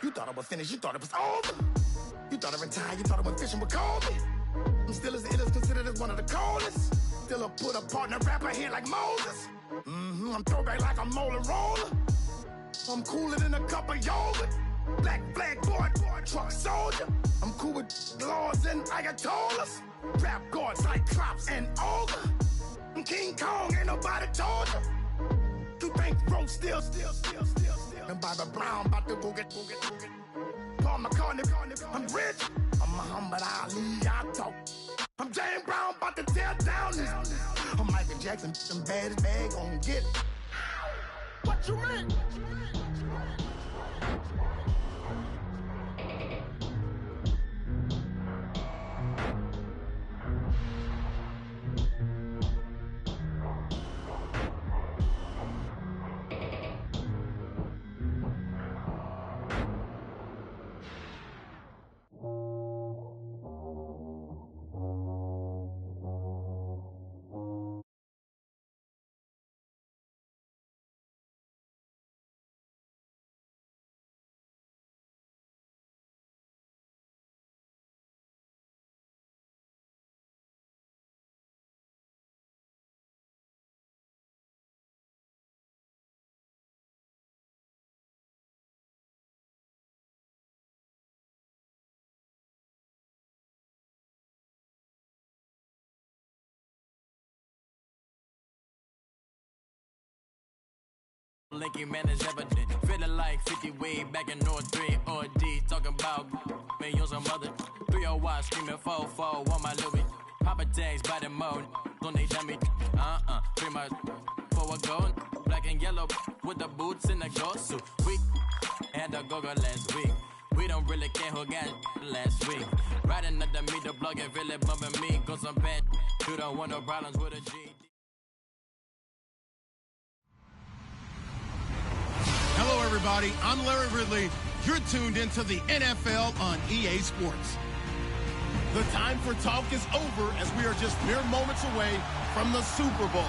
You thought I was finished, you thought it was over. You thought I retired, you thought I went fishing with Kobe. I'm still as ill as considered as one of the coldest. Still a put a partner rapper here like Moses. I'm throwback like a molar roller. I'm cooler than a cup of yogurt. Black flag boy, truck soldier. I'm cool with laws and Ayatollahs. Rap gods like Klops and Olga. I'm King Kong, ain't nobody told you. You think Rose still. And Bobby Brown about to go get. Paul McCartney, I'm rich. I'm Muhammad Ali, I talk. I'm James Brown, about to tear down this. I'm Michael Jackson, them bad as bad gon' get it. What you mean? Linky man is evident. Feeling like 50 way back in North 3 or D. Talking about me on some other 301 screaming 4-4 on my Louis. Papa tags by the mode. Don't they dummy? Pretty much for a gold. Black and yellow with the boots and the ghost suit. We had the go-go last week. We don't really care who got last week. Riding under me, the plug and really bumping me. Cause I'm bad. You don't want no problems with a G. Hello, everybody. I'm Larry Ridley. You're tuned into the NFL on EA Sports. The time for talk is over as we are just mere moments away from the Super Bowl.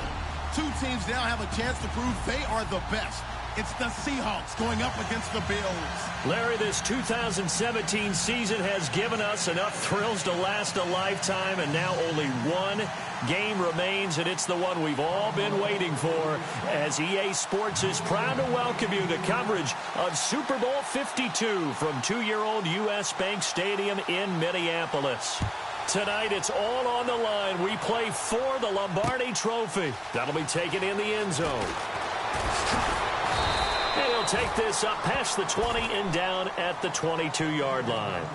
Two teams now have a chance to prove they are the best. It's the Seahawks going up against the Bills. Larry, this 2017 season has given us enough thrills to last a lifetime, and now only one game remains, and it's the one we've all been waiting for, as EA Sports is proud to welcome you to coverage of Super Bowl 52 from two-year-old U.S. Bank Stadium in Minneapolis. Tonight, it's all on the line. We play for the Lombardi Trophy. That'll be taken in the end zone. And he'll take this up past the 20 and down at the 22-yard line.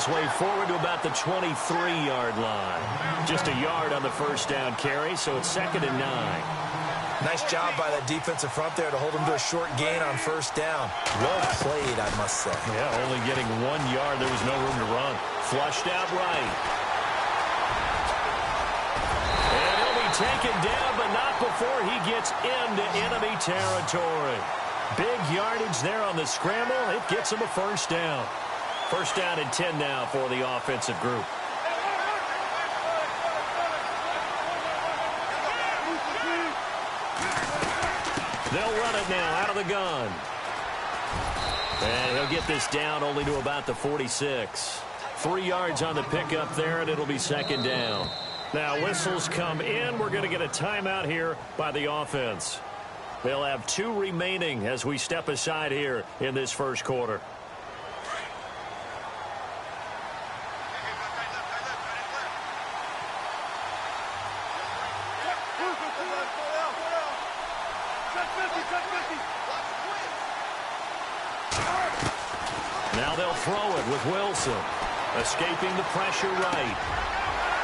Way forward to about the 23-yard line. Just a yard on the first down carry, so it's 2nd and 9. Nice job by the defensive front there to hold them to a short gain on first down. Well played, I must say. Yeah, only getting 1 yard. There was no room to run. Flushed out right. And he'll be taken down, but not before he gets into enemy territory. Big yardage there on the scramble. It gets him a first down. First down and 10 now for the offensive group. They'll run it now out of the gun. And he'll get this down only to about the 46. 3 yards on the pickup there, and it'll be 2nd down. Now whistles come in. We're going to get a timeout here by the offense. They'll have 2 remaining as we step aside here in this first quarter. Now they'll throw it with Wilson. Escaping the pressure right.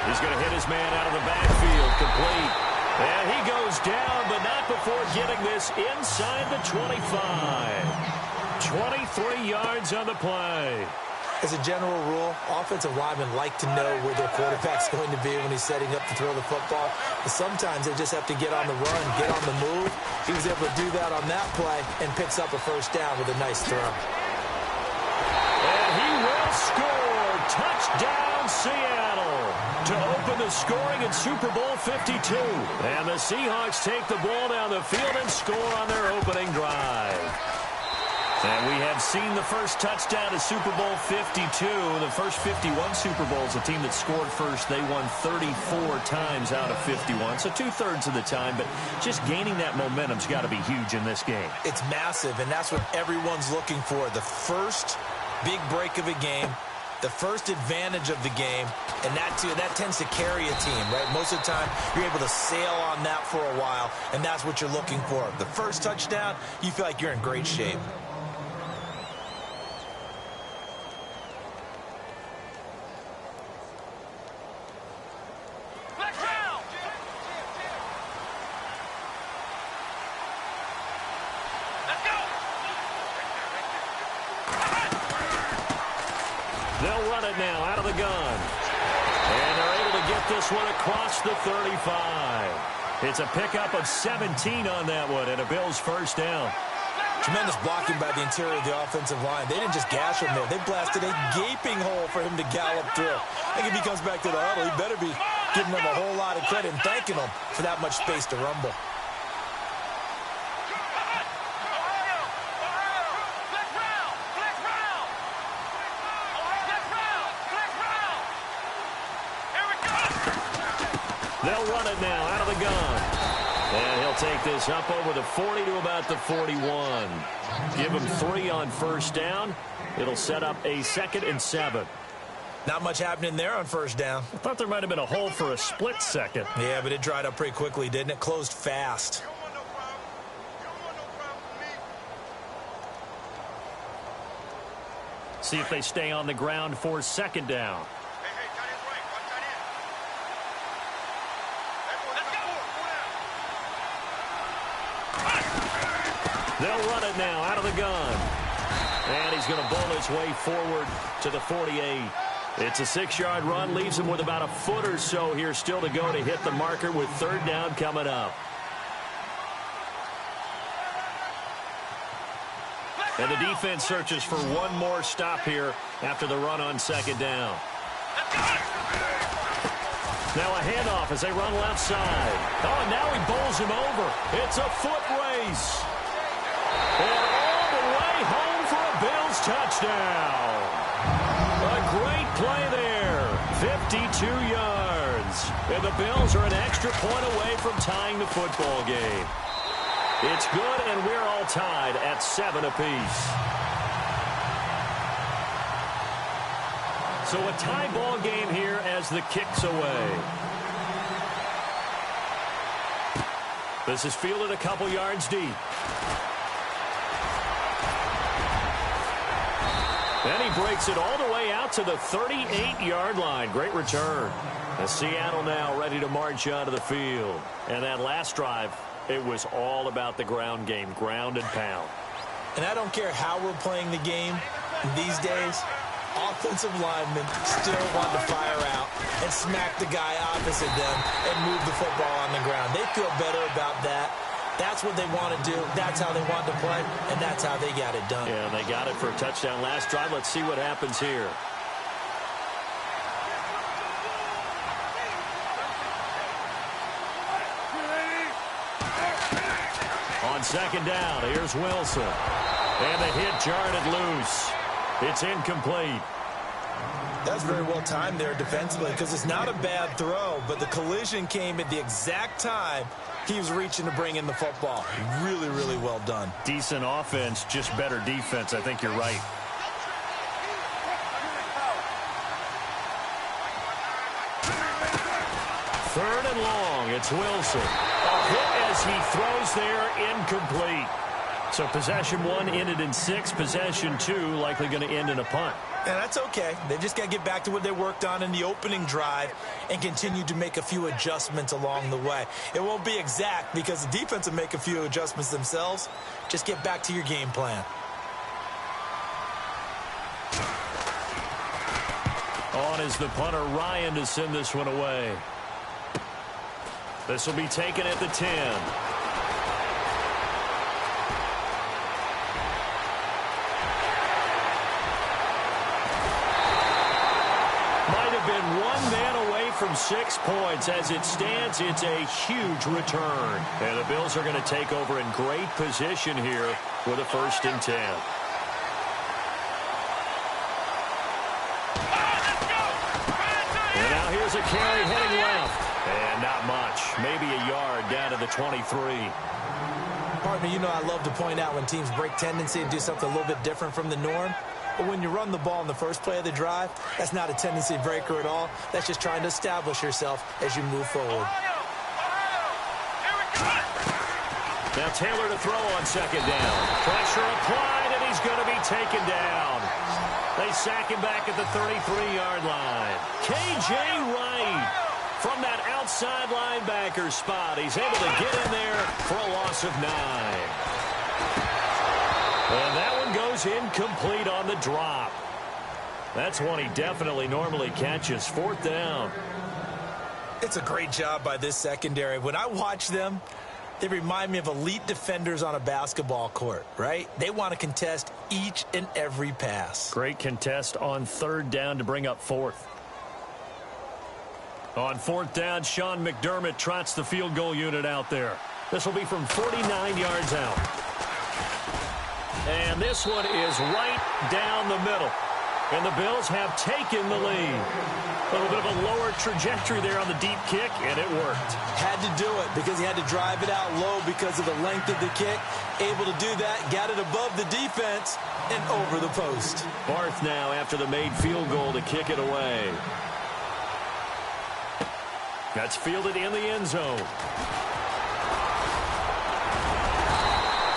He's going to hit his man out of the backfield. Complete. And he goes down, but not before getting this inside the 25. 23 yards on the play. As a general rule, offensive linemen like to know where their quarterback's going to be when he's setting up to throw the football. But sometimes they just have to get on the run, get on the move. He was able to do that on that play and picks up a first down with a nice throw. And he will score. Touchdown, Seattle, to open the scoring in Super Bowl 52. And the Seahawks take the ball down the field and score on their opening drive. And we have seen the first touchdown to Super Bowl 52. The first 51 Super Bowls, the team that scored first, they won 34 times out of 51. So 2/3 of the time, but just gaining that momentum's got to be huge in this game. It's massive, and that's what everyone's looking for. The first big break of a game, the first advantage of the game, and that tends to carry a team, right? Most of the time, you're able to sail on that for a while, and that's what you're looking for. The first touchdown, you feel like you're in great shape. They'll run it now out of the gun. And they're able to get this one across the 35. It's a pickup of 17 on that one, and a Bills first down. Tremendous blocking by the interior of the offensive line. They didn't just gash him there. They blasted a gaping hole for him to gallop through. I think if he comes back to the huddle, he better be giving them a whole lot of credit and thanking them for that much space to rumble. They'll run it now out of the gun. And he'll take this up over the 40 to about the 41. Give him 3 on first down. It'll set up a 2nd and 7. Not much happening there on first down. I thought there might have been a hole for a split second. Yeah, but it dried up pretty quickly, didn't it? Closed fast. See if they stay on the ground for 2nd down. They'll run it now out of the gun. And he's going to bowl his way forward to the 48. It's a 6-yard run, leaves him with about a foot or so here still to go to hit the marker with 3rd down coming up. And the defense searches for one more stop here after the run on 2nd down. Now a handoff as they run left side. Oh, and now he bowls him over. It's a foot race. And all the way home for a Bills touchdown. A great play there. 52 yards. And the Bills are an extra point away from tying the football game. It's good, and we're all tied at 7 apiece. So a tie ball game here as the kick's away. This is fielded a couple yards deep. And he breaks it all the way out to the 38-yard line. Great return. And Seattle now ready to march onto the field. And that last drive, it was all about the ground game, ground and pound. And I don't care how we're playing the game these days, offensive linemen still want to fire out and smack the guy opposite them and move the football on the ground. They feel better about that. That's what they want to do. That's how they want to play, and that's how they got it done. Yeah, and they got it for a touchdown last drive. Let's see what happens here. On 2nd down, here's Wilson. And the hit jarred it loose. It's incomplete. That's very well timed there defensively because it's not a bad throw, but the collision came at the exact time he was reaching to bring in the football. Really, really well done. Decent offense, just better defense. I think you're right. Third and long. It's Wilson. A hit as he throws there, incomplete. So possession 1 ended in 6. Possession 2 likely going to end in a punt. And that's okay. They just got to get back to what they worked on in the opening drive and continue to make a few adjustments along the way. It won't be exact because the defense will make a few adjustments themselves. Just get back to your game plan. On is the punter, Ryan, to send this one away. This will be taken at the 10. Might have been one man away from 6 points. As it stands, it's a huge return. And the Bills are going to take over in great position here with a 1st and 10. And now here's a carry heading left. And not much. Maybe a yard down to the 23. Partner, you know I love to point out when teams break tendency and do something a little bit different from the norm. But when you run the ball in the first play of the drive, that's not a tendency breaker at all. That's just trying to establish yourself as you move forward. Now Taylor to throw on 2nd down. Pressure applied, and he's going to be taken down. They sack him back at the 33-yard line. K.J. Wright from that outside linebacker spot. He's able to get in there for a loss of 9. And that one goes incomplete on the drop. That's one he definitely normally catches. 4th down. It's a great job by this secondary. When I watch them, they remind me of elite defenders on a basketball court, right? They want to contest each and every pass. Great contest on 3rd down to bring up 4th. On 4th down, Sean McDermott trots the field goal unit out there. This will be from 49 yards out. And this one is right down the middle. And the Bills have taken the lead. A little bit of a lower trajectory there on the deep kick, and it worked. Had to do it because he had to drive it out low because of the length of the kick. Able to do that, got it above the defense and over the post. Barth now after the made field goal to kick it away. That's fielded in the end zone.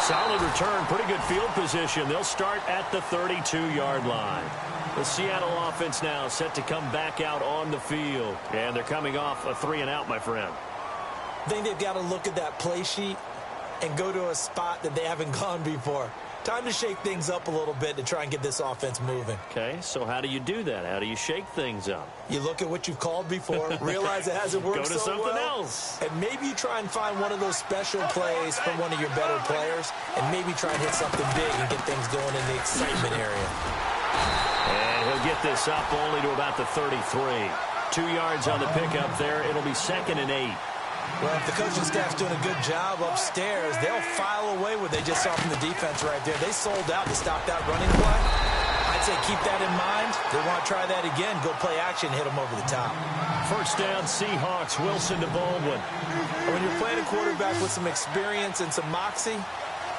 Solid return, pretty good field position. They'll start at the 32-yard line. The Seattle offense now set to come back out on the field. And they're coming off a 3-and-out, my friend. I think they've got to look at that play sheet and go to a spot that they haven't gone before. Time to shake things up a little bit to try and get this offense moving. Okay, so how do you do that? How do you shake things up? You look at what you've called before, realize it hasn't worked Go to so something well, else. and maybe you try and find one of those special plays from one of your better players, and maybe try and hit something big and get things going in the excitement area. And he'll get this up only to about the 33. 2 yards on the pickup there. It'll be 2nd and 8. Well, if the coaching staff's doing a good job upstairs, they'll file away what they just saw from the defense right there. They sold out to stop that running play. I'd say keep that in mind. They want to try that again. Go play action, hit them over the top. 1st down, Seahawks. Wilson to Baldwin. When you're playing a quarterback with some experience and some moxie,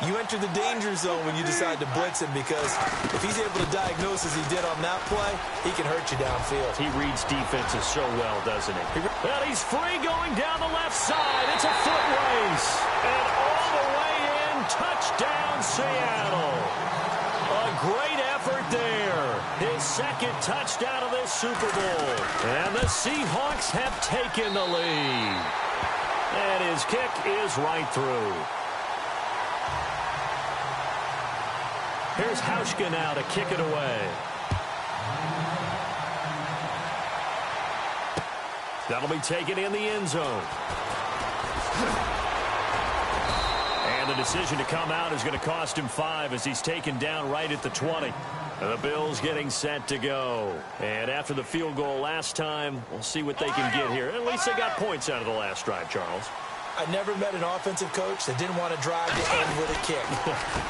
you enter the danger zone when you decide to blitz him, because if he's able to diagnose as he did on that play, he can hurt you downfield. He reads defenses so well, doesn't he? Well, he's free going down the left side. It's a foot race. And all the way in, touchdown Seattle. A great effort there. His 2nd touchdown of this Super Bowl. And the Seahawks have taken the lead. And his kick is right through. Here's Hauschka now to kick it away. That'll be taken in the end zone. And the decision to come out is going to cost him 5 as he's taken down right at the 20. And the Bills getting set to go. And after the field goal last time, we'll see what they can get here. At least they got points out of the last drive, Charles. I never met an offensive coach that didn't want to drive to end with a kick.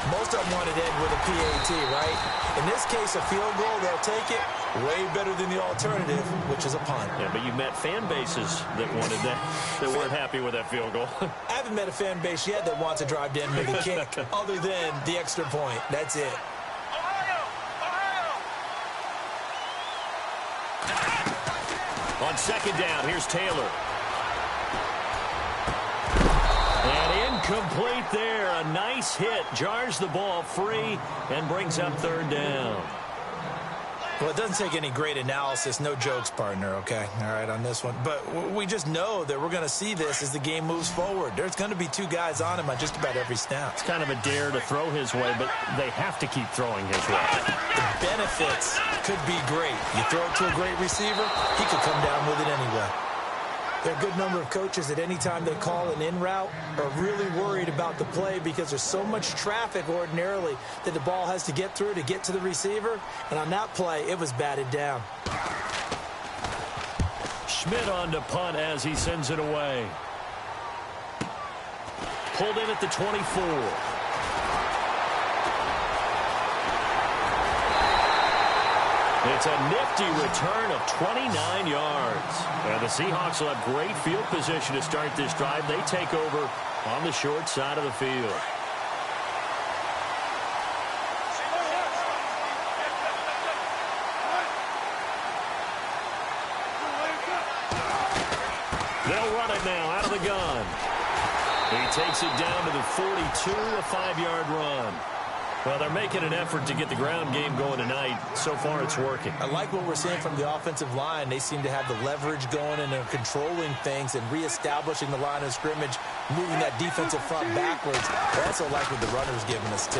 Most of them wanted to end with a PAT, right? In this case, a field goal, they'll take it. Way better than the alternative, which is a punt. Yeah, but you met fan bases that wanted that, that weren't happy with that field goal. I haven't met a fan base yet that wants to drive to end with a kick, other than the extra point. That's it. On 2nd down, here's Taylor. And incomplete there. A nice hit. Jars the ball free and brings up 3rd down. Well, it doesn't take any great analysis. No jokes, partner, okay? All right, on this one. But we just know that we're going to see this as the game moves forward. There's going to be two guys on him on just about every snap. It's kind of a dare to throw his way, but they have to keep throwing his way. The benefits could be great. You throw it to a great receiver, he could come down with it anyway. There are a good number of coaches that any time they call an in route are really worried about the play because there's so much traffic ordinarily that the ball has to get through to get to the receiver. And on that play, it was batted down. Schmidt on to punt as he sends it away. Pulled in at the 24. It's a nifty return of 29 yards. And the Seahawks will have great field position to start this drive. They take over on the short side of the field. They'll run it now out of the gun. He takes it down to the 42, a 5-yard run. Well, they're making an effort to get the ground game going tonight. So far, it's working. I like what we're seeing from the offensive line. They seem to have the leverage going, and they're controlling things and reestablishing the line of scrimmage, moving that defensive front backwards. I also like what the runner's giving us, too.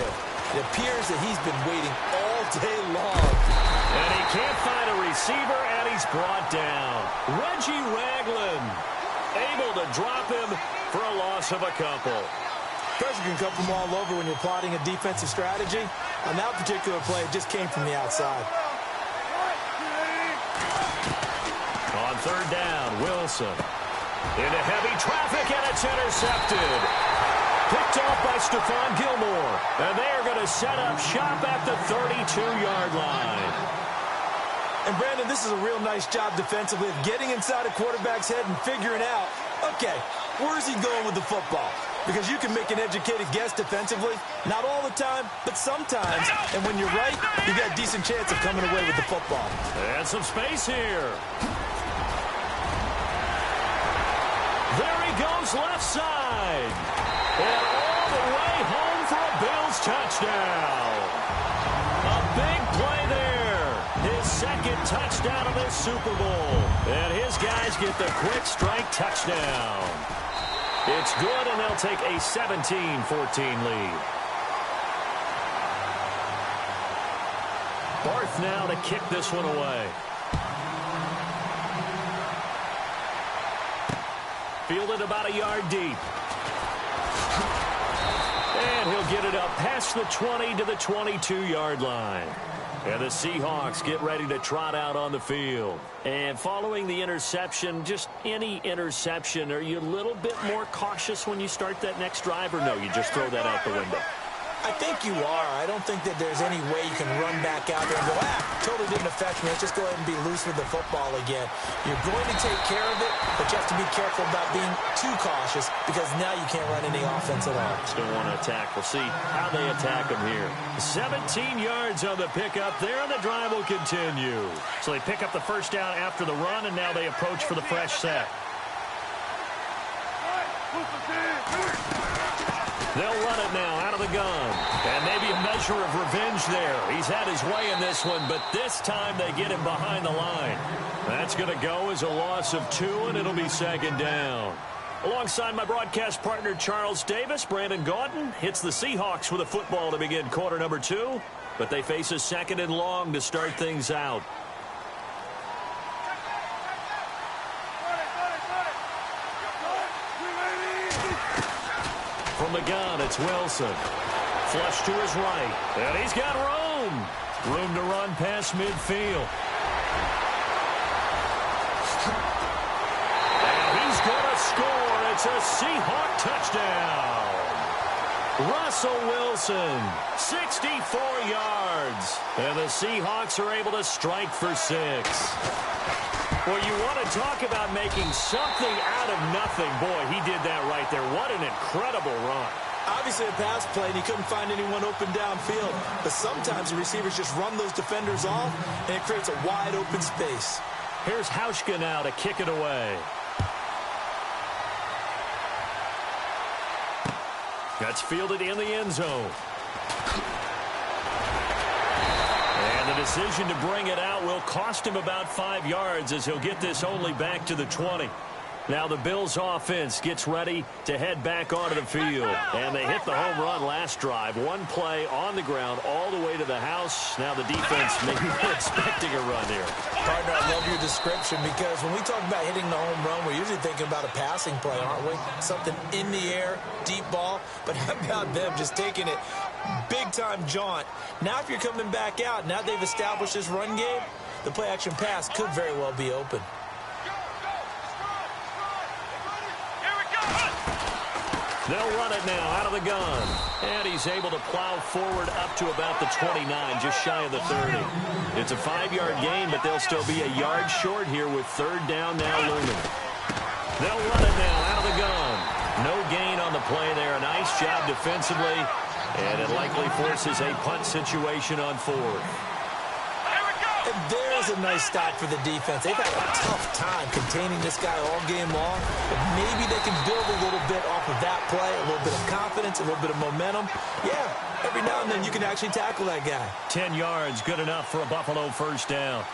It appears that he's been waiting all day long. And he can't find a receiver, and he's brought down. Reggie Ragland able to drop him for a loss of a couple. Pressure can come from all over when you're plotting a defensive strategy. On that particular play, it just came from the outside. On third down, Wilson. Into heavy traffic, and it's intercepted. Picked off by Stephon Gilmore. And they are going to set up shop at the 32-yard line. And, Brandon, this is a real nice job defensively of getting inside a quarterback's head and figuring out, okay, where's he going with the football? Because you can make an educated guess defensively. Not all the time, but sometimes. And when you're right, you got a decent chance of coming away with the football. And some space here. There he goes left side. And all the way home for a Bills touchdown. A big play there. His second touchdown of this Super Bowl. And his guys get the quick strike touchdown. It's good, and they'll take a 17-14 lead. Barth now to kick this one away. Fielded about a yard deep. And he'll get it up past the 20 to the 22-yard line. And the Seahawks get ready to trot out on the field. And following the interception, just any interception, are you a little bit more cautious when you start that next drive, or no, you just throw that out the window? I think you are. I don't think that there's any way you can run back out there and go, totally didn't affect me. Let's just go ahead and be loose with the football again. You're going to take care of it, but you have to be careful about being too cautious because now you can't run any offense at all. Still want to attack. We'll see how they attack them here. 17 yards on the pickup there, and the drive will continue. So they pick up the first down after the run, and now they approach for the fresh set. They'll run it now out of the gun. And maybe a measure of revenge there. He's had his way in this one, but this time they get him behind the line. That's going to go as a loss of 2, and it'll be second down. Alongside my broadcast partner, Charles Davis, Brandon Gaudin hits the Seahawks with a football to begin quarter number 2, but they face a second and long to start things out. From the gun, it's Wilson. Flush to his right. And he's got room. Room to run past midfield. And he's going to score. It's a Seahawk touchdown. Russell Wilson, 64 yards. And the Seahawks are able to strike for 6. Well, you want to talk about making something out of nothing. Boy, he did that right there. What an incredible run. Obviously a pass play, and he couldn't find anyone open downfield. But sometimes the receivers just run those defenders off, and it creates a wide open space. Here's Hauschka now to kick it away. That's fielded in the end zone. And the decision to bring it out will cost him about 5 yards as he'll get this only back to the 20. Now the Bills offense gets ready to head back onto the field. And they hit the home run last drive. One play on the ground all the way to the house. Now the defense may be expecting a run here. Partner, I love your description because when we talk about hitting the home run, we're usually thinking about a passing play, aren't we? Something in the air, deep ball. But how about them just taking it big-time jaunt? Now if you're coming back out, now they've established this run game, the play-action pass could very well be open. They'll run it now out of the gun. And he's able to plow forward up to about the 29, just shy of the 30. It's a 5-yard gain, but they'll still be a yard short here with third down now looming. They'll run it now out of the gun. No gain on the play there. Nice job defensively. And it likely forces a punt situation on fourth. And there's a nice stop for the defense. They've had a tough time containing this guy all game long. But maybe they can build a little bit off of that play, a little bit of confidence, a little bit of momentum. Yeah, every now and then you can actually tackle that guy. 10 yards, good enough for a Buffalo first down.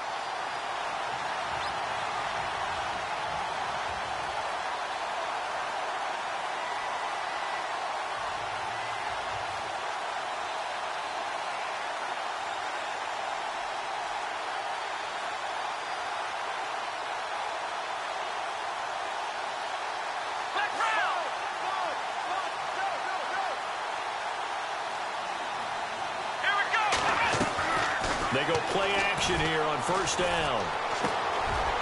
They go play action here on first down.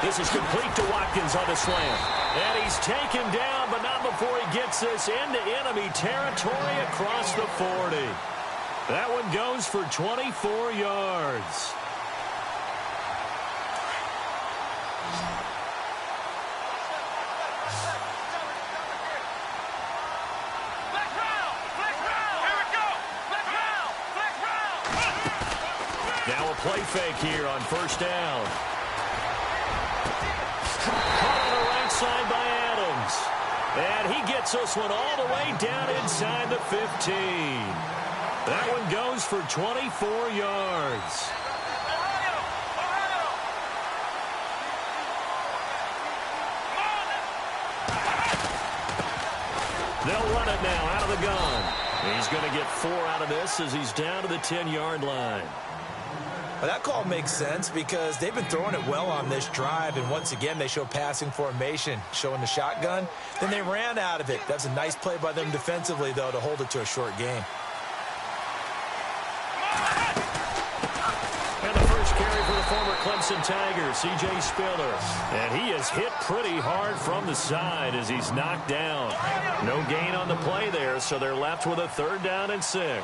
This is complete to Watkins on the slant. And he's taken down, but not before he gets this into enemy territory across the 40. That one goes for 24 yards. Now a play fake here on first down. Caught on the right side by Adams. And he gets this one all the way down inside the 15. That one goes for 24 yards. They'll run it now out of the gun. He's going to get 4 out of this as he's down to the 10-yard line. Well, that call makes sense because they've been throwing it well on this drive, and once again they show passing formation, showing the shotgun. Then they ran out of it. That's a nice play by them defensively, though, to hold it to a short game. And the first carry for the former Clemson Tigers, C.J. Spiller. And he is hit pretty hard from the side as he's knocked down. No gain on the play there, so they're left with a third down and 6.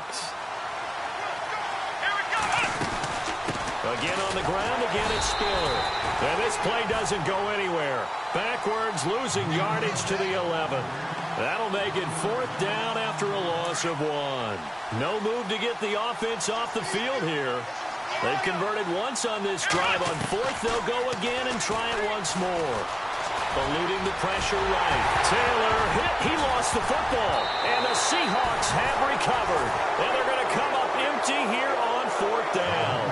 Again on the ground, again it's Spiller. And this play doesn't go anywhere. Backwards, losing yardage to the 11. That'll make it 4th down after a loss of 1. No move to get the offense off the field here. They've converted once on this drive. On 4th, they'll go again and try it once more. Eluding the pressure right. Taylor hit. He lost the football. And the Seahawks have recovered. And they're going to come up empty here on 4th down.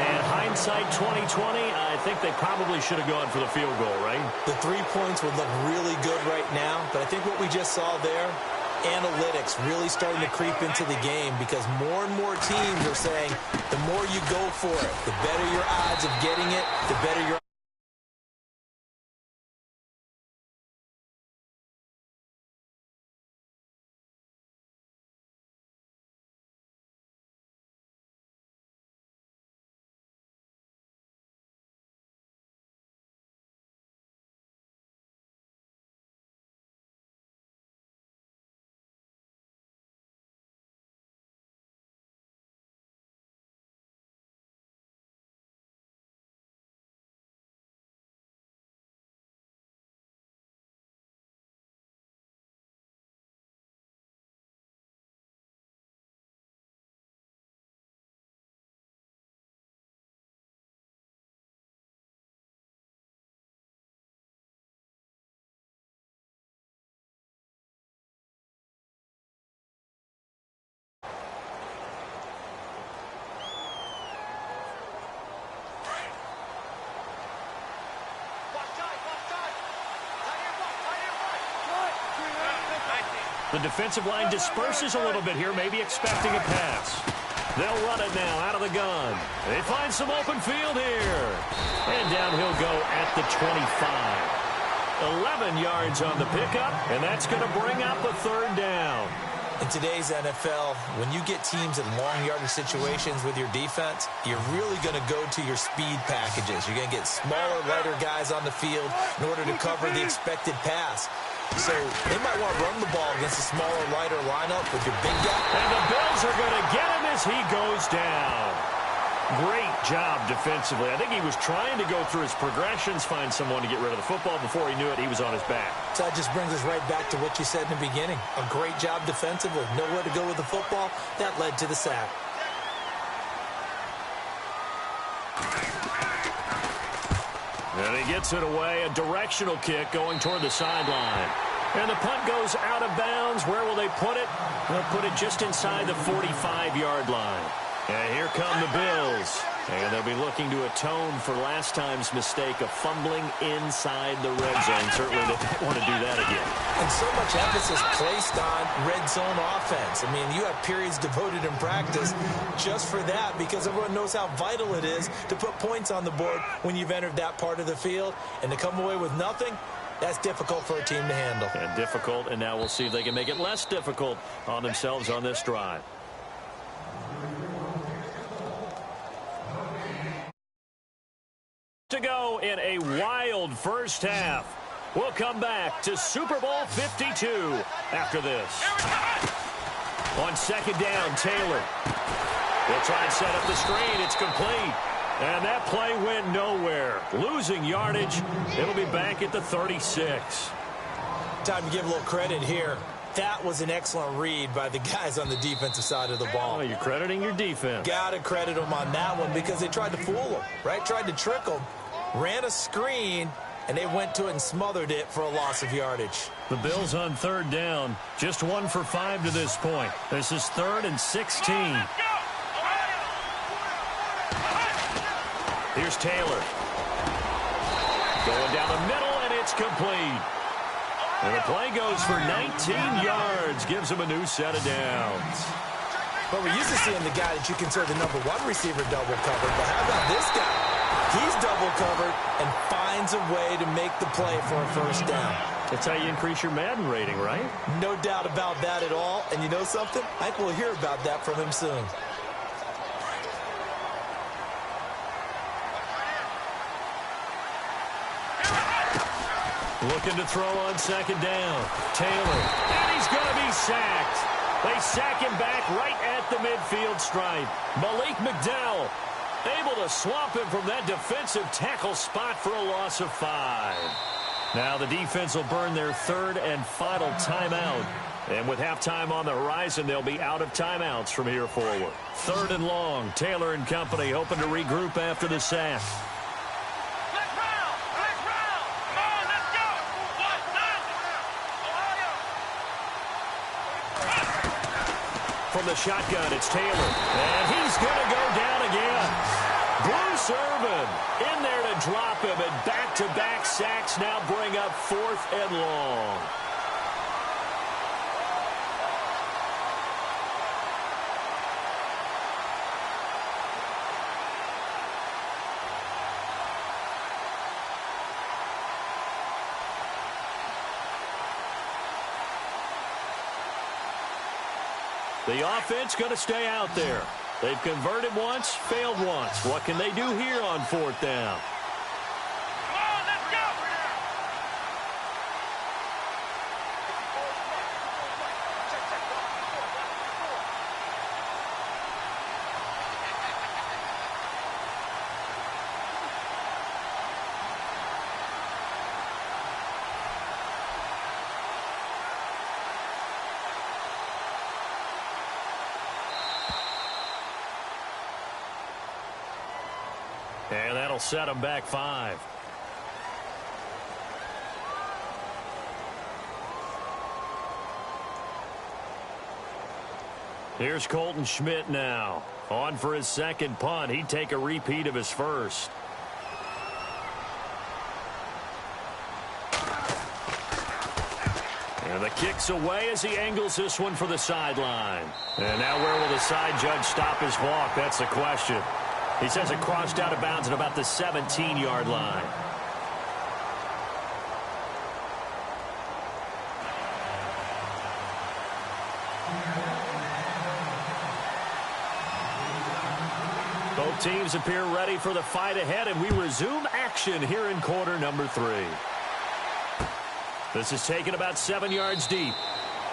And hindsight 2020, I think they probably should have gone for the field goal, right? The 3 points would look really good right now, but I think what we just saw there, analytics really starting to creep into the game because more and more teams are saying the more you go for it, the better your odds of getting it, the better your The defensive line disperses a little bit here, maybe expecting a pass. They'll run it now out of the gun. They find some open field here. And down he'll go at the 25. 11 yards on the pickup, and that's going to bring up a third down. In today's NFL, when you get teams in long yardage situations with your defense, you're really going to go to your speed packages. You're going to get smaller, lighter guys on the field in order to cover the expected pass. So they might want to run the ball against a smaller, lighter lineup with your big guy. And the Bills are going to get him as he goes down. Great job defensively. I think he was trying to go through his progressions, find someone to get rid of the football. Before he knew it, he was on his back. So that just brings us right back to what you said in the beginning. A great job defensively. Nowhere to go with the football. That led to the sack. And he gets it away. A directional kick going toward the sideline. And the punt goes out of bounds. Where will they put it? They'll put it just inside the 45-yard line. And here come the Bills. And they'll be looking to atone for last time's mistake of fumbling inside the red zone. Certainly they don't want to do that again. And so much emphasis placed on red zone offense. I mean, you have periods devoted in practice just for that because everyone knows how vital it is to put points on the board when you've entered that part of the field. And to come away with nothing, that's difficult for a team to handle. And difficult, and now we'll see if they can make it less difficult on themselves on this drive. To go in a wild first half. We'll come back to Super Bowl 52 after this. On second down, Taylor. They'll try and set up the screen. It's complete. And that play went nowhere. Losing yardage. It'll be back at the 36. Time to give a little credit here. That was an excellent read by the guys on the defensive side of the ball. Oh, you're crediting your defense. Got to credit them on that one because they tried to fool them, right? Tried to trick them. Ran a screen, and they went to it and smothered it for a loss of yardage. The Bills on third down. Just 1 for 5 to this point. This is 3rd and 16. Here's Taylor. Going down the middle, and it's complete. And the play goes for 19 yards. Gives him a new set of downs. But we're used to seeing the guy that you consider the number 1 receiver double covered. But how about this guy? He's double covered and finds a way to make the play for a first down. That's how you increase your Madden rating, right? No doubt about that at all. And you know something? I think we'll hear about that from him soon. Looking to throw on second down. Taylor. And he's going to be sacked. They sack him back right at the midfield stripe. Malik McDowell able to swamp him from that defensive tackle spot for a loss of 5. Now the defense will burn their 3rd and final timeout. And with halftime on the horizon, they'll be out of timeouts from here forward. 3rd and long. Taylor and company hoping to regroup after the sack. From the shotgun, it's Taylor. And he's going to go down again. Bruce Irvin in there to drop him. And back-to-back sacks now bring up 4th and long. The offense going to stay out there. They've converted once, failed once. What can they do here on 4th down? And that'll set them back 5. Here's Colton Schmidt now. On for his second punt. He'd take a repeat of his first. And the kick's away as he angles this one for the sideline. And now where will the side judge stop his walk? That's the question. He says it crossed out of bounds at about the 17-yard line. Both teams appear ready for the fight ahead, and we resume action here in quarter number 3. This is taken about 7 yards deep.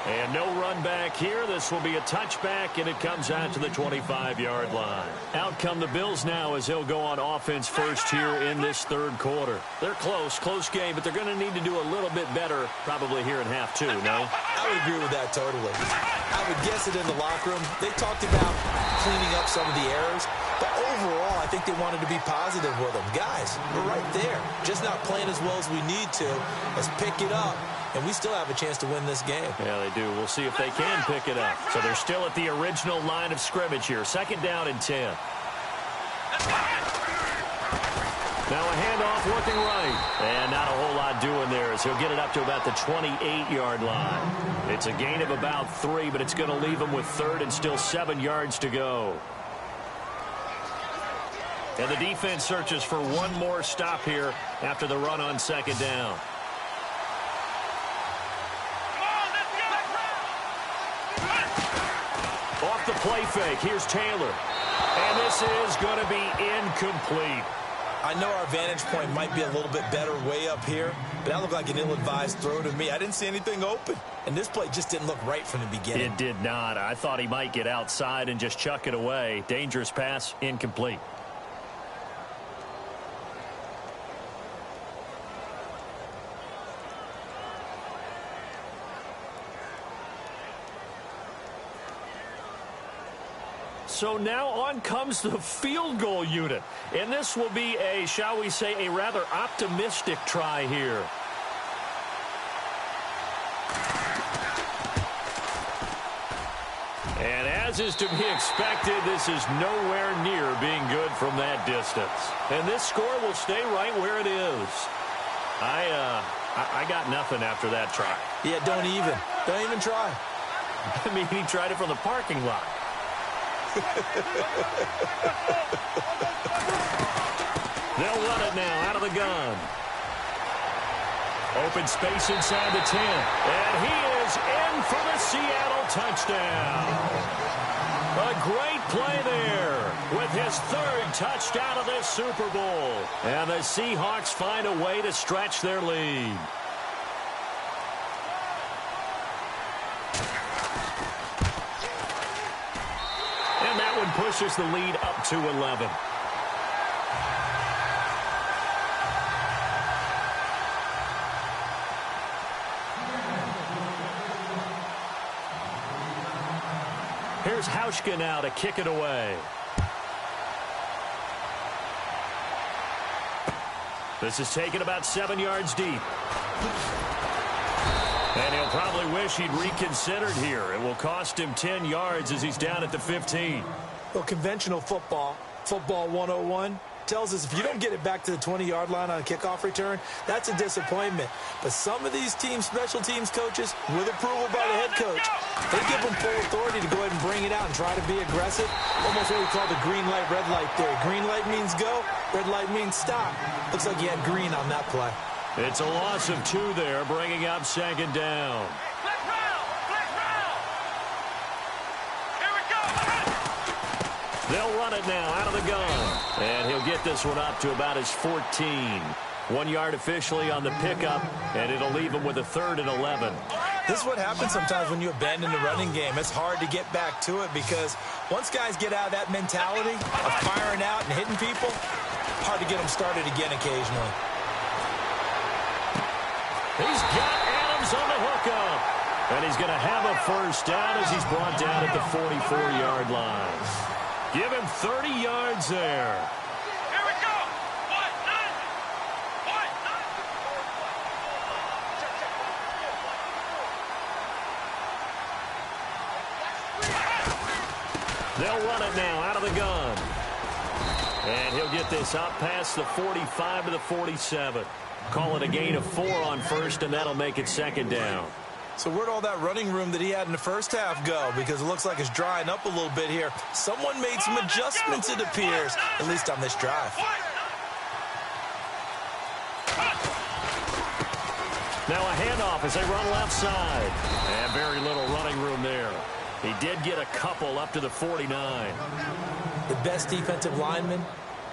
And no run back here. This will be a touchback, and it comes out to the 25-yard line. Out come the Bills now as they'll go on offense first here in this third quarter. They're close game, but they're going to need to do a little bit better probably here in half 2, no? I would agree with that totally. I would guess it in the locker room. They talked about cleaning up some of the errors, but overall, I think they wanted to be positive with them. Guys, we're right there. Just not playing as well as we need to. Let's pick it up. And we still have a chance to win this game. Yeah, they do. We'll see if they can pick it up. So they're still at the original line of scrimmage here. 2nd down and 10. Now a handoff looking right. And not a whole lot doing there as he'll get it up to about the 28-yard line. It's a gain of about 3, but it's going to leave him with 3rd and still 7 yards to go. And the defense searches for one more stop here after the run on 2nd down. Off the play fake, here's Taylor. And this is going to be incomplete. I know our vantage point might be a little bit better way up here, but that looked like an ill-advised throw to me. I didn't see anything open, and this play just didn't look right from the beginning. It did not. I thought he might get outside and just chuck it away. Dangerous pass, incomplete. So now on comes the field goal unit. And this will be a, shall we say, a rather optimistic try here. And as is to be expected, this is nowhere near being good from that distance. And this score will stay right where it is. I got nothing after that try. Yeah, don't even try. I mean, he tried it from the parking lot. They'll run it now out of the gun. Open space inside the 10. And he is in for the Seattle touchdown. A great play there with his 3rd touchdown of this Super Bowl. And the Seahawks find a way to stretch their lead. Pushes the lead up to 11. Here's Hauschka now to kick it away. This is taken about 7 yards deep. And he'll probably wish he'd reconsidered here. It will cost him 10 yards as he's down at the 15. Well, conventional football 101, tells us if you don't get it back to the 20-yard line on a kickoff return, that's a disappointment. But some of these teams, special teams coaches, with approval by the head coach, they give them full authority to go ahead and bring it out and try to be aggressive. Almost what we call the green light, red light theory. Green light means go, red light means stop. Looks like you had green on that play. It's a loss of 2 there, bringing up 2nd down. They'll run it now out of the gun. And he'll get this one up to about his 14. 1 yard officially on the pickup, and it'll leave him with a 3rd and 11. This is what happens sometimes when you abandon the running game. It's hard to get back to it because once guys get out of that mentality of firing out and hitting people, hard to get them started again occasionally. He's got Adams on the hookup. And he's going to have a 1st down as he's brought down at the 44-yard line. Give him 30 yards there. Here we go. 1-9. They'll run it now out of the gun. And he'll get this up past the 45 to the 47. Call it a gain of 4 on 1st, and that'll make it 2nd down. So where'd all that running room that he had in the first half go? Because it looks like it's drying up a little bit here. Someone made some adjustments, it appears, at least on this drive. Now a handoff as they run left side. And very little running room there. He did get a couple up to the 49. The best defensive linemen,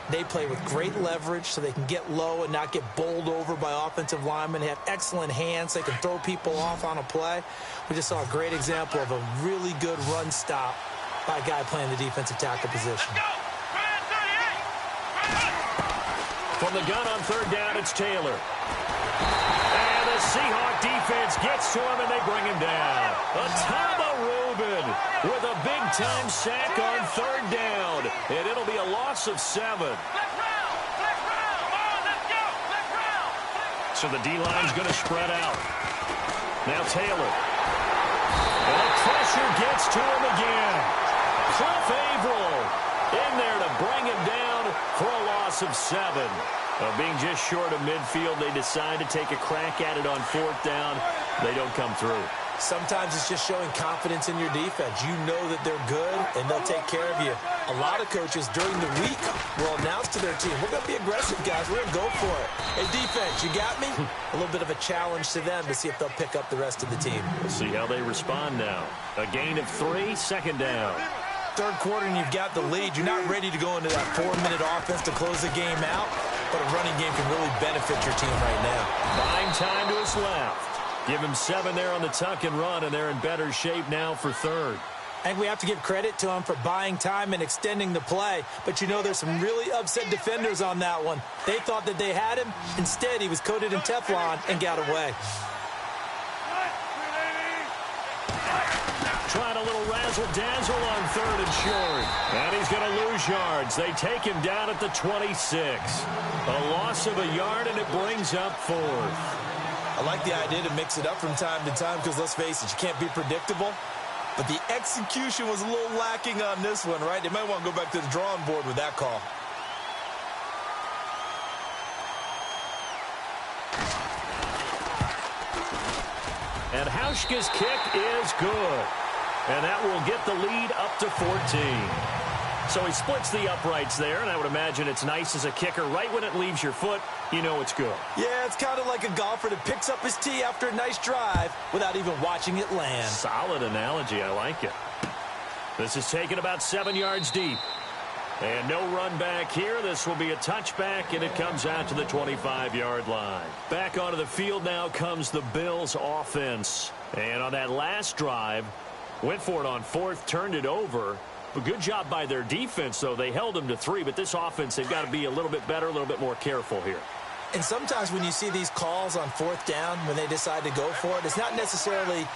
they play with great leverage so they can get low and not get bowled over by offensive linemen. They have excellent hands. They can throw people off on a play. We just saw a great example of a really good run stop by a guy playing the defensive tackle position. From the gun on third down, it's Taylor. And the Seahawk defense gets to him, and they bring him down. Atama Rubin with a big-time sack on third down. And it'll be a loss of 7. So the D-line's going to spread out. Now Taylor. And the pressure gets to him again. Cliff Averill in there to bring him down for a loss of 7. Being just short of midfield, they decide to take a crack at it on fourth down. They don't come through. Sometimes it's just showing confidence in your defense. You know that they're good, and they'll take care of you. A lot of coaches during the week will announce to their team, we're going to be aggressive, guys. We're going to go for it. Hey, defense, you got me? A little bit of a challenge to them to see if they'll pick up the rest of the team. We'll see how they respond now. A gain of 3, second down. Third quarter, and you've got the lead. You're not ready to go into that 4-minute offense to close the game out, but a running game can really benefit your team right now. Buying time to his left. Give him 7 there on the tuck and run, and they're in better shape now for third. And we have to give credit to him for buying time and extending the play. But you know there's some really upset defenders on that one. They thought that they had him. Instead, he was coated in Teflon and got away. Trying a little razzle-dazzle on third and short. And he's going to lose yards. They take him down at the 26. A loss of a yard, and it brings up fourth. I like the idea to mix it up from time to time because, let's face it, you can't be predictable. But the execution was a little lacking on this one, right? They might want to go back to the drawing board with that call. And Hauschka's kick is good. And that will get the lead up to 14. So he splits the uprights there, and I would imagine it's nice as a kicker. Right when it leaves your foot, you know it's good. Yeah, it's kind of like a golfer that picks up his tee after a nice drive without even watching it land. Solid analogy. I like it. This is taken about 7 yards deep. And no run back here. This will be a touchback, and it comes out to the 25-yard line. Back onto the field now comes the Bills offense. And on that last drive, went for it on fourth, turned it over. A good job by their defense, though. They held them to 3, but this offense, they've got to be a little bit better, a little bit more careful here. And sometimes when you see these calls on fourth down, when they decide to go for it, it's not necessarily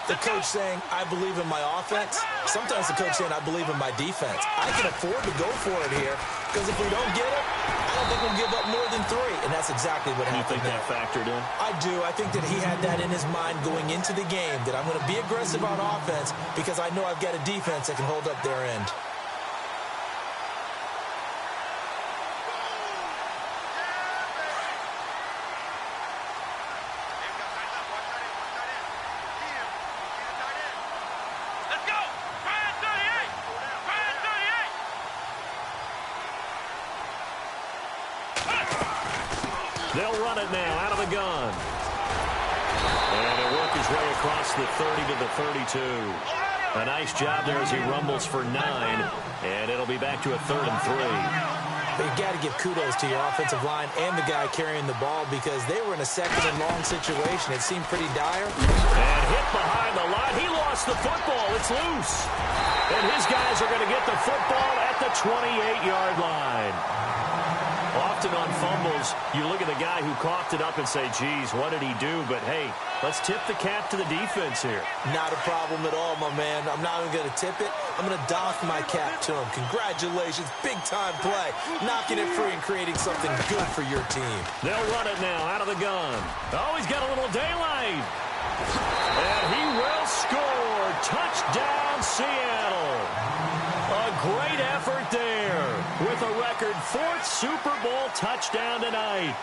the coach saying, I believe in my offense. Sometimes the coach saying, I believe in my defense. I can afford to go for it here because if we don't get it, I don't think we'll give up more than 3. And that's exactly what happened. You think that factored in? I do. I think that he had that in his mind going into the game, that I'm going to be aggressive on offense because I know I've got a defense that can hold up their end. They'll run it now out of the gun. And he'll work his way across the 30 to the 32. A nice job there as he rumbles for 9. And it'll be back to a 3rd and 3. But you got to give kudos to your offensive line and the guy carrying the ball because they were in a 2nd and long situation. It seemed pretty dire. And hit behind the line. He lost the football. It's loose. And his guys are going to get the football at the 28-yard line. Often on fumbles, you look at the guy who coughed it up and say, geez, what did he do? But, hey, let's tip the cap to the defense here. Not a problem at all, my man. I'm not even going to tip it. I'm going to doff my cap to him. Congratulations. Big-time play. Knocking it free and creating something good for your team. They'll run it now out of the gun. Oh, he's got a little daylight. And he will score. Touchdown, Seattle. A great effort there with a record 4th Super Bowl touchdown tonight.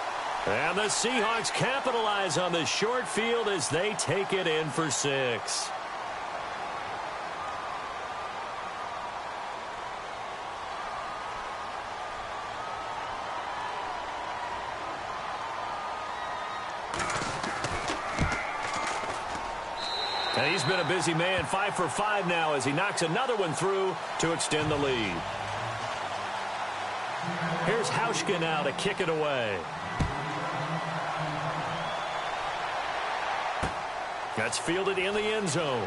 And the Seahawks capitalize on the short field as they take it in for 6. And he's been a busy man, 5 for 5 now as he knocks another one through to extend the lead. Here's Hauschka now to kick it away. That's fielded in the end zone.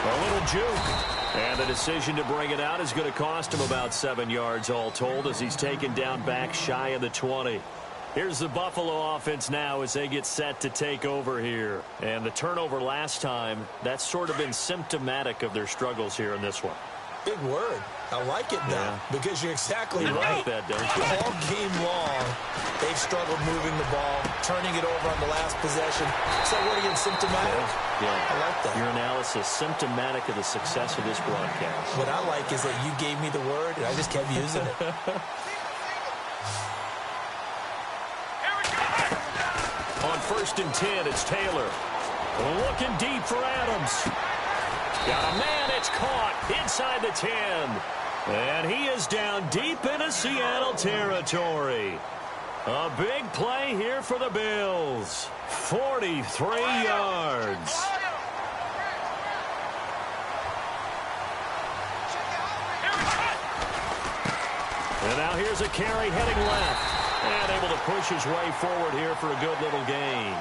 A little juke. And the decision to bring it out is going to cost him about 7 yards all told as he's taken down back shy of the 20. Here's the Buffalo offense now as they get set to take over here. And the turnover last time, that's sort of been symptomatic of their struggles here in this one. Big word. I like it now because you're exactly right. Like that, don't you? All game long, they've struggled moving the ball, turning it over on the last possession. So what again, symptomatic? Yeah. I like that. Your analysis, symptomatic of the success of this broadcast. What I like is that you gave me the word, and I just kept using it. On 1st and 10, it's Taylor. Looking deep for Adams. Got a man, it's caught inside the 10. And he is down deep into Seattle territory. A big play here for the Bills. 43 yards. And now here's a carry heading left. And able to push his way forward here for a good little gain.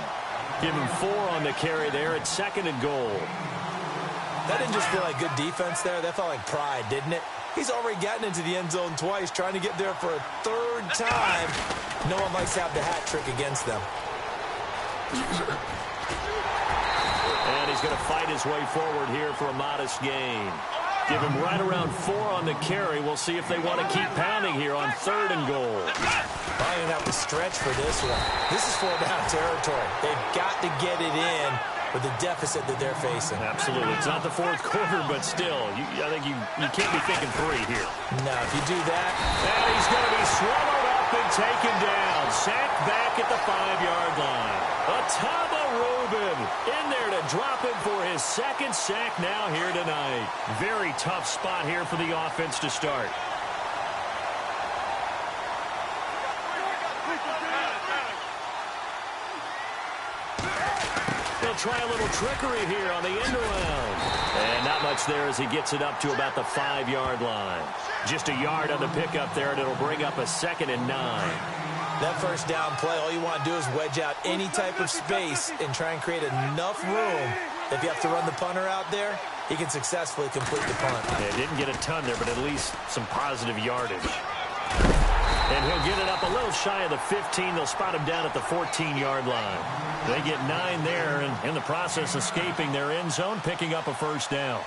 Give him 4 on the carry there at 2nd and goal. That didn't just feel like good defense there. That felt like pride, didn't it? He's already gotten into the end zone twice, trying to get there for a 3rd time. No one likes to have the hat trick against them. And he's going to fight his way forward here for a modest gain. Give him right around 4 on the carry. We'll see if they want to keep pounding here on 3rd and goal. Probably going to have to stretch for this one. This is 4-down territory. They've got to get it in with the deficit that they're facing. Absolutely. It's not the 4th quarter, but still, I think you can't be thinking 3 here. No, if you do that. And he's going to be swallowed up and taken down. Sacked back at the 5-yard line. Atama Rubin in there to drop him for his 2nd sack now here tonight. Very tough spot here for the offense to start. They'll try a little trickery here on the end around. And not much there as he gets it up to about the 5-yard line. Just a yard on the pickup there, and it'll bring up a 2nd and 9. That 1st down play, all you want to do is wedge out any type of space and try and create enough room. If you have to run the punter out there, he can successfully complete the punt. Yeah, didn't get a ton there, but at least some positive yardage. And he'll get it up a little shy of the 15. They'll spot him down at the 14-yard line. They get 9 there, and in the process, escaping their end zone, picking up a 1st down.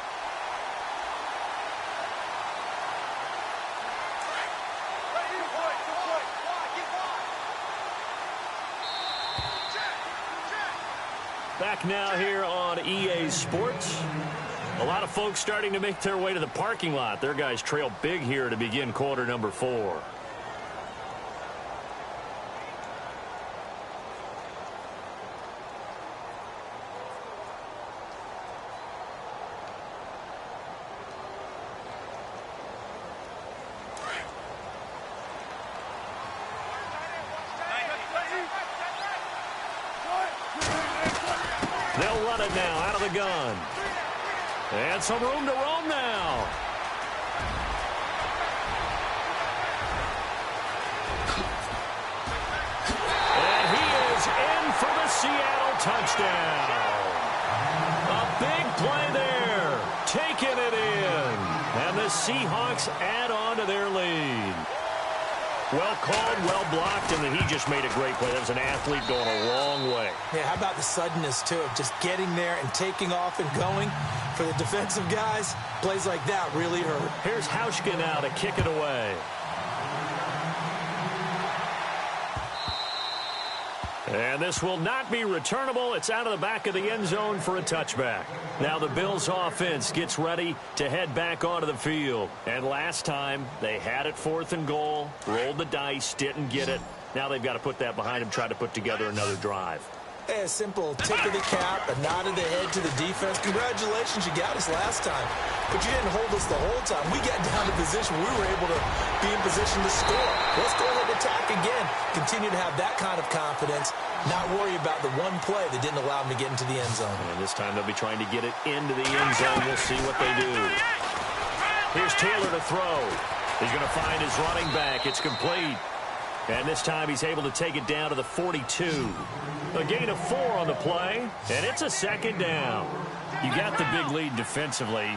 Back now here on EA Sports. A lot of folks starting to make their way to the parking lot. Their guys trail big here to begin quarter number 4. They'll run it now out of the gun. And some room to roam now. And he is in for the Seattle touchdown. A big play there. Taking it in. And the Seahawks add on to their lead. Well called, well blocked, and then he just made a great play. That was an athlete going a long way. Yeah, how about the suddenness, too, of just getting there and taking off and going? For the defensive guys, plays like that really hurt. Here's Hauschka now to kick it away. And this will not be returnable. It's out of the back of the end zone for a touchback. Now the Bills offense gets ready to head back onto the field. And last time, they had it 4th and goal, rolled the dice, didn't get it. Now they've got to put that behind them, try to put together another drive. Hey, a simple tip of the cap, a nod of the head to the defense. Congratulations, you got us last time. But you didn't hold us the whole time. We got down to position. We were able to be in position to score. Let's go ahead and attack again. Continue to have that kind of confidence. Not worry about the one play that didn't allow them to get into the end zone. And this time they'll be trying to get it into the end zone. We'll see what they do. Here's Taylor to throw. He's going to find his running back. It's complete. And this time he's able to take it down to the 42. A gain of 4 on the play, and it's a 2nd down. You got the big lead defensively,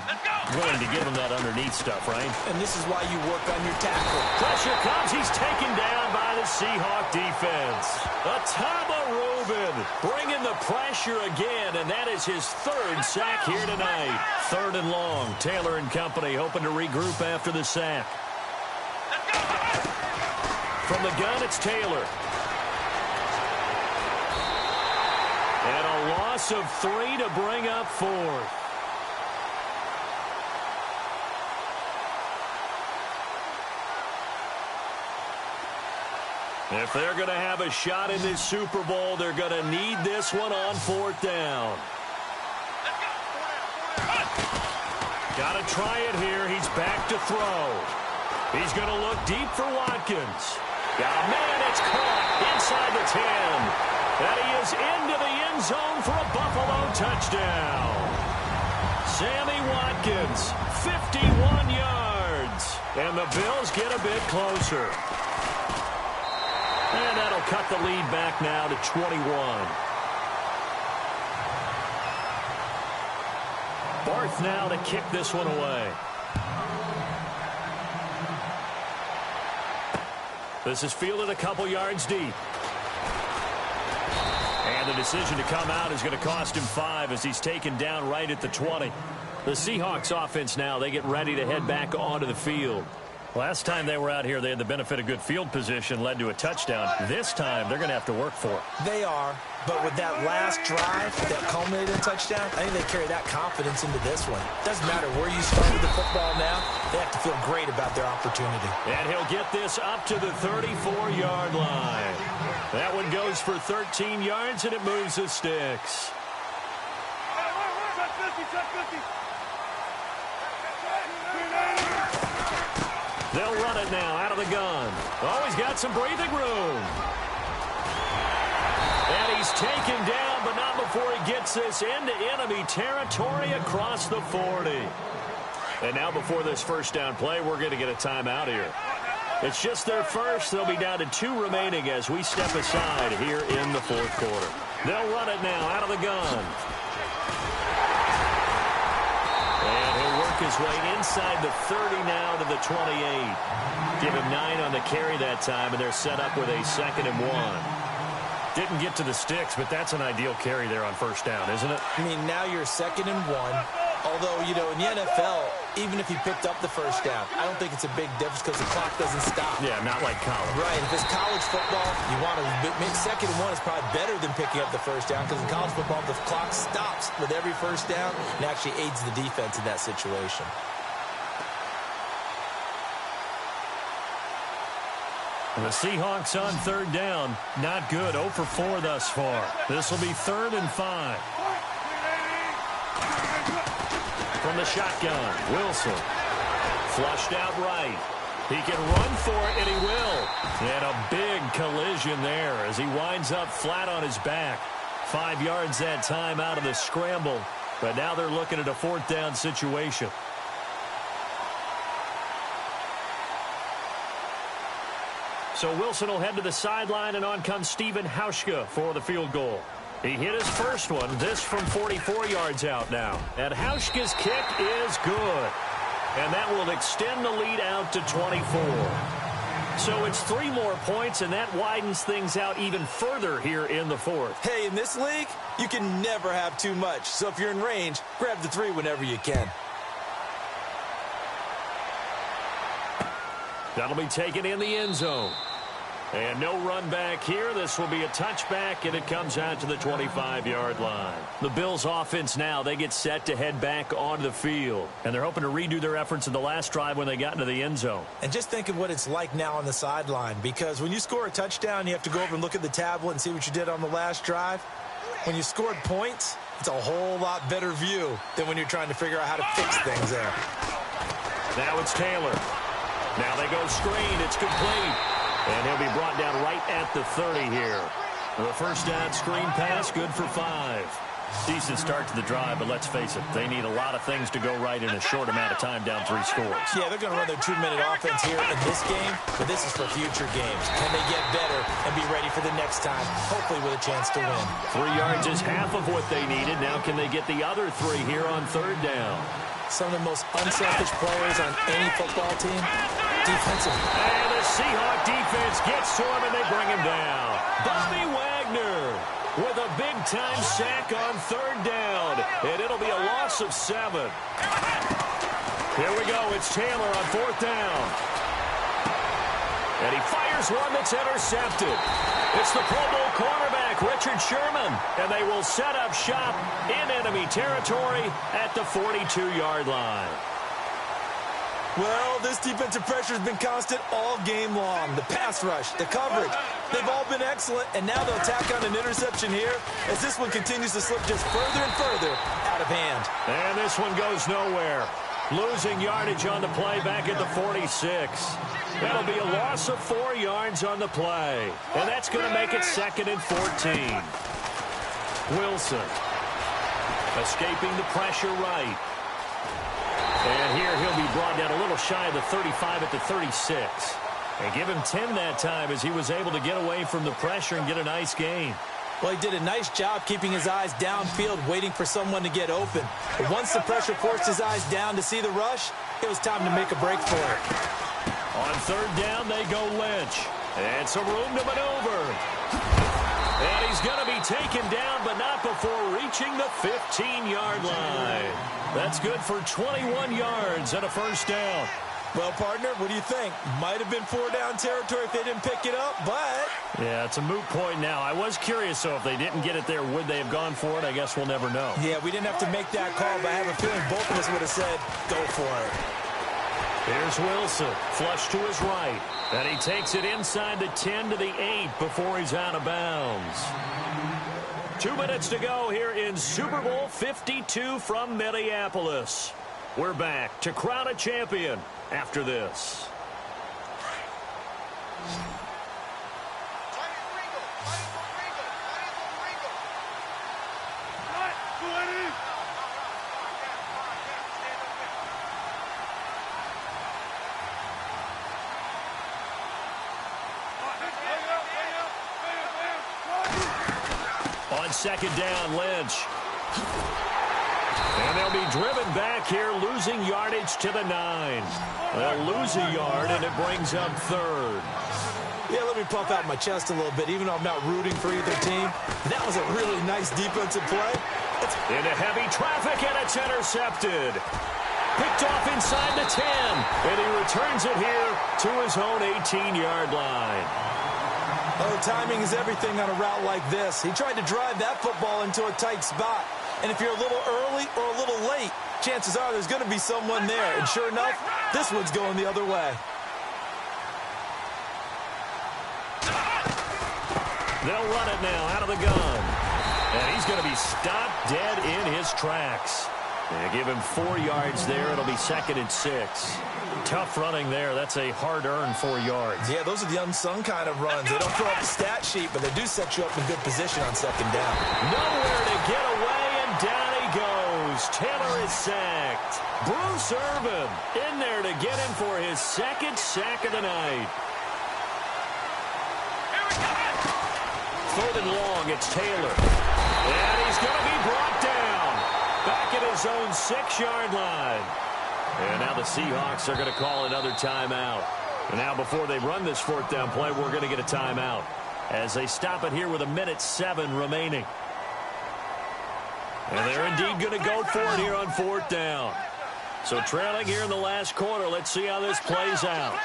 willing to give him that underneath stuff, right? And this is why you work on your tackle. Pressure comes. He's taken down by the Seahawk defense. Atama Rubin bringing the pressure again, and that is his 3rd sack here tonight. 3rd and long. Taylor and company hoping to regroup after the sack. From the gun, it's Taylor. And a loss of 3 to bring up 4th. If they're going to have a shot in this Super Bowl, they're going to need this one on 4th down. Got to try it here. He's back to throw. He's going to look deep for Watkins. Got a man, it's caught inside the 10. And he is into the end zone for a Buffalo touchdown. Sammy Watkins, 51 yards. And the Bills get a bit closer. And that'll cut the lead back now to 21. Barth now to kick this one away. This is fielded a couple yards deep. And the decision to come out is going to cost him 5 as he's taken down right at the 20. The Seahawks offense now, they get ready to head back onto the field. Last time they were out here, they had the benefit of good field position, led to a touchdown. This time, they're going to have to work for it. They are, but with that last drive that culminated in a touchdown, I think they carry that confidence into this one. Doesn't matter where you start with the football now, they have to feel great about their opportunity. And he'll get this up to the 34-yard line. That one goes for 13 yards, and it moves the sticks. They'll run it now out of the gun. Oh, he's got some breathing room. And he's taken down, but not before he gets this into enemy territory across the 40. And now before this first down play, we're going to get a timeout here. It's just their first. They'll be down to 2 remaining as we step aside here in the 4th quarter. They'll run it now out of the gun. And he'll work his way inside the 30 now to the 28. Give him 9 on the carry that time, and they're set up with a 2nd and 1. Didn't get to the sticks, but that's an ideal carry there on first down, isn't it? I mean, now you're 2nd and 1. Although, you know, in the NFL, even if he picked up the first down, I don't think it's a big difference because the clock doesn't stop. Yeah, not like college. Right. If it's college football, you want to make 2nd and 1 is probably better than picking up the first down because in college football, the clock stops with every first down and actually aids the defense in that situation. The Seahawks on 3rd down. Not good. 0 for 4 thus far. This will be 3rd and 5. From the shotgun, Wilson. Flushed out right. He can run for it, and he will. And a big collision there as he winds up flat on his back. 5 yards that time out of the scramble. But now they're looking at a 4th down situation. So Wilson will head to the sideline, and on comes Stephen Hauschka for the field goal. He hit his first one, this from 44 yards out now. And Hauschka's kick is good. And that will extend the lead out to 24. So it's 3 more points, and that widens things out even further here in the 4th. Hey, in this league, you can never have too much. So if you're in range, grab the 3 whenever you can. That'll be taken in the end zone. And no run back here. This will be a touchback, and it comes out to the 25-yard line. The Bills' offense now, they get set to head back onto the field. And they're hoping to redo their efforts in the last drive when they got into the end zone. And just think of what it's like now on the sideline, because when you score a touchdown, you have to go over and look at the tablet and see what you did on the last drive. When you scored points, it's a whole lot better view than when you're trying to figure out how to fix things there. Now it's Taylor. Now they go screen. It's complete. And he'll be brought down right at the 30 here. The first down screen pass, good for 5. Decent start to the drive, but let's face it, they need a lot of things to go right in a short amount of time, down 3 scores. Yeah, they're going to run their 2-minute offense here in this game, but this is for future games. Can they get better and be ready for the next time, hopefully with a chance to win? 3 yards is half of what they needed. Now can they get the other 3 here on 3rd down? Some of the most unselfish players on any football team, defensively. And the Seahawk defense gets to him, and they bring him down. Bobby Wagner with a big-time sack on 3rd down, and it'll be a loss of 7. Here we go. It's Taylor on 4th down. And he fires one that's intercepted. It's the Pro Bowl cornerback, Richard Sherman, and they will set up shop in enemy territory at the 42-yard line. Well, this defensive pressure has been constant all game long. The pass rush, the coverage, they've all been excellent, and now they'll tack on an interception here as this one continues to slip just further and further out of hand. And this one goes nowhere. Losing yardage on the play back at the 46. That'll be a loss of 4 yards on the play. And that's going to make it 2nd and 14. Wilson escaping the pressure right. And here he'll be brought down a little shy of the 35 at the 36. And give him 10 that time as he was able to get away from the pressure and get a nice gain. Well, he did a nice job keeping his eyes downfield, waiting for someone to get open. But once the pressure forced his eyes down to see the rush, it was time to make a break for it. On 3rd down, they go Lynch. And some room to maneuver. And he's going to be taken down, but not before reaching the 15-yard line. That's good for 21 yards and a 1st down. Well, partner, what do you think? Might have been 4-down territory if they didn't pick it up, but... Yeah, it's a moot point now. I was curious, so if they didn't get it there, would they have gone for it? I guess we'll never know. Yeah, we didn't have to make that call, but I have a feeling both of us would have said, go for it. Here's Wilson, flush to his right. And he takes it inside the 10 to the 8 before he's out of bounds. 2 minutes to go here in Super Bowl 52 from Minneapolis. We're back to crown a champion after this. On 2nd down, Lynch. And they'll be driven back here, losing yardage to the 9. They'll lose a yard, and it brings up 3rd. Yeah, let me puff out my chest a little bit, even though I'm not rooting for either team. That was a really nice defensive play. Into heavy traffic, and it's intercepted. Picked off inside the 10, and he returns it here to his own 18-yard line. Oh, timing is everything on a route like this. He tried to drive that football into a tight spot. And if you're a little early or a little late, chances are there's going to be someone there. And sure enough, this one's going the other way. They'll run it now out of the gun. And he's going to be stopped dead in his tracks. They give him 4 yards there. It'll be 2nd and 6. Tough running there. That's a hard-earned 4 yards. Yeah, those are the unsung kind of runs. They don't throw up the stat sheet, but they do set you up in good position on 2nd down. Nowhere to get away, and down he goes. Taylor is sacked. Bruce Irvin in there to get him for his 2nd sack of the night. 3rd and long, it's Taylor. And he's going to be brought down. Back at his own 6-yard line. And now the Seahawks are going to call another timeout. And now before they run this 4th down play, we're going to get a timeout as they stop it here with 1:07 remaining. And they're indeed going to go for it here on 4th down. So trailing here in the last quarter. Let's see how this plays out.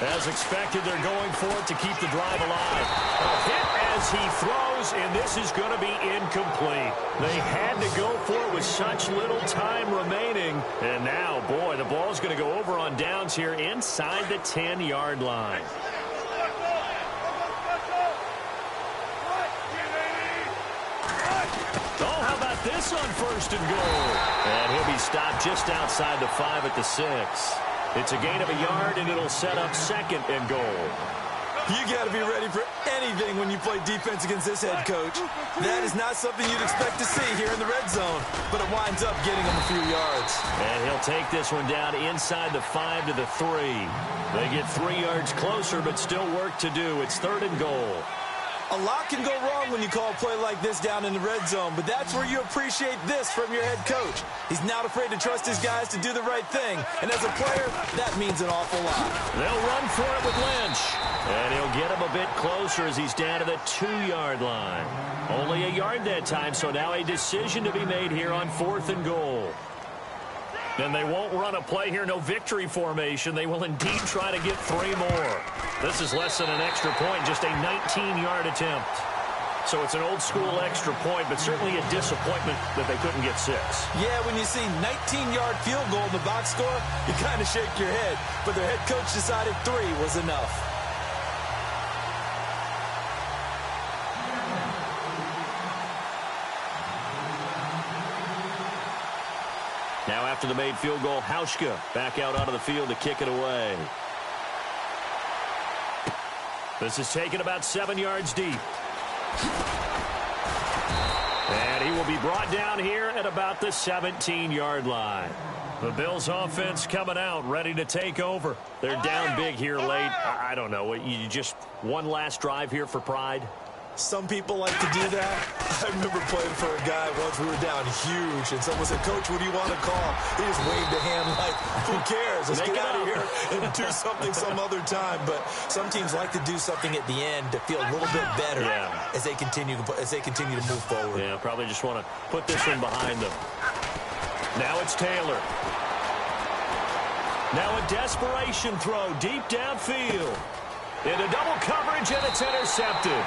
As expected, they're going for it to keep the drive alive. A hit as he throws, and this is going to be incomplete. They had to go for it with such little time remaining. And now, boy, the ball's going to go over on downs here inside the 10-yard line. Oh, how about this on first and goal? And he'll be stopped just outside the 5 at the 6. It's a gain of a yard, and it'll set up second and goal. You got to be ready for anything when you play defense against this head coach. That is not something you'd expect to see here in the red zone, but it winds up getting him a few yards. And he'll take this one down inside the 5 to the 3. They get 3 yards closer, but still work to do. It's third and goal. A lot can go wrong when you call a play like this down in the red zone, but that's where you appreciate this from your head coach. He's not afraid to trust his guys to do the right thing, and as a player, that means an awful lot. They'll run for it with Lynch, and he'll get him a bit closer as he's down to the 2-yard line. Only a yard that time, so now a decision to be made here on fourth and goal. And they won't run a play here, no victory formation. They will indeed try to get 3 more. This is less than an extra point, just a 19-yard attempt. So it's an old-school extra point, but certainly a disappointment that they couldn't get 6. Yeah, when you see 19-yard field goal in the box score, you kind of shake your head. But their head coach decided 3 was enough. Now after the made field goal, Hauschka back out onto the field to kick it away. This is taken about 7 yards deep. And he will be brought down here at about the 17-yard line. The Bills offense coming out, ready to take over. They're down big here late. I don't know. You just one last drive here for pride? Some people like to do that. I remember playing for a guy once. We were down huge, and someone said, "Coach, what do you want to call?" He just waved a hand like, "Who cares? Let's get out of here and do something some other time." But some teams like to do something at the end to feel a little bit better as they continue to move forward. Yeah, probably just want to put this one behind them. Now it's Taylor. Now a desperation throw deep downfield. Into double coverage, and it's intercepted.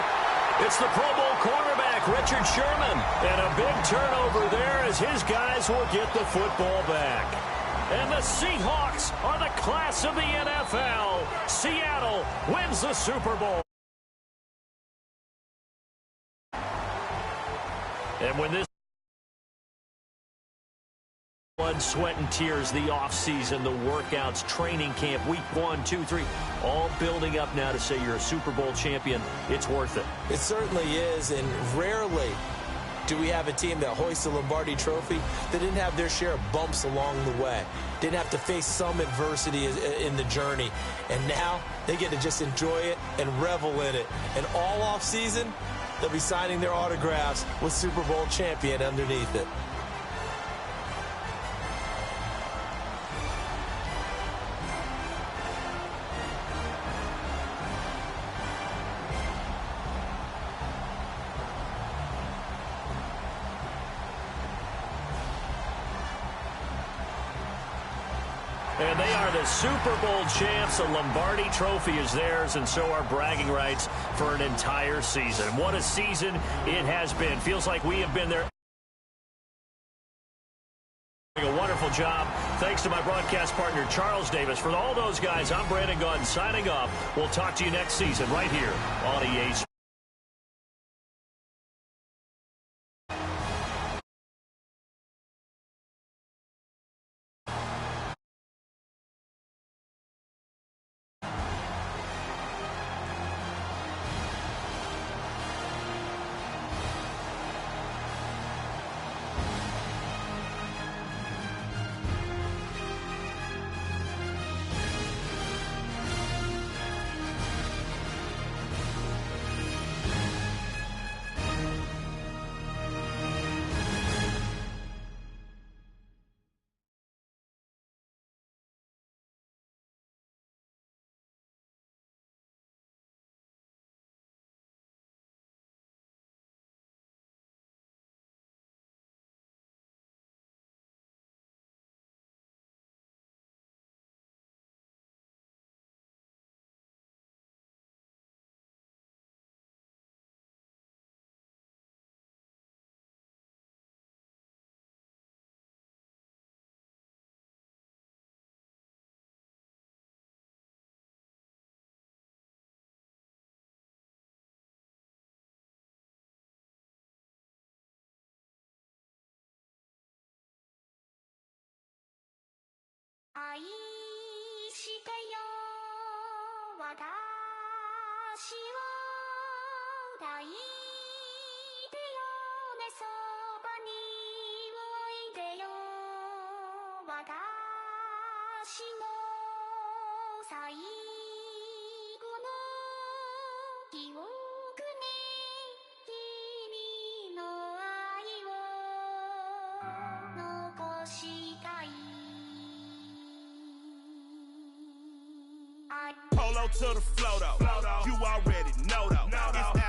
It's the Pro Bowl cornerback, Richard Sherman. And a big turnover there as his guys will get the football back. And the Seahawks are the class of the NFL. Seattle wins the Super Bowl. And when this blood, sweat, and tears, the offseason, the workouts, training camp, week 1, 2, 3, all building up now to say you're a Super Bowl champion. It's worth it. It certainly is, and rarely do we have a team that hoists the Lombardi Trophy that didn't have their share of bumps along the way, didn't have to face some adversity in the journey, and now they get to just enjoy it and revel in it. And all offseason, they'll be signing their autographs with Super Bowl champion underneath it. And they are the Super Bowl champs. The Lombardi Trophy is theirs, and so are bragging rights for an entire season. What a season it has been. Feels like we have been there. A wonderful job. Thanks to my broadcast partner, Charles Davis. For all those guys, I'm Brandon Gaudin signing off. We'll talk to you next season right here on EA Sports. 愛してよ私を抱いてよねそばにおいでよ私の最後の記憶に君の愛を残したいPolo to the flow though. You already know though. It's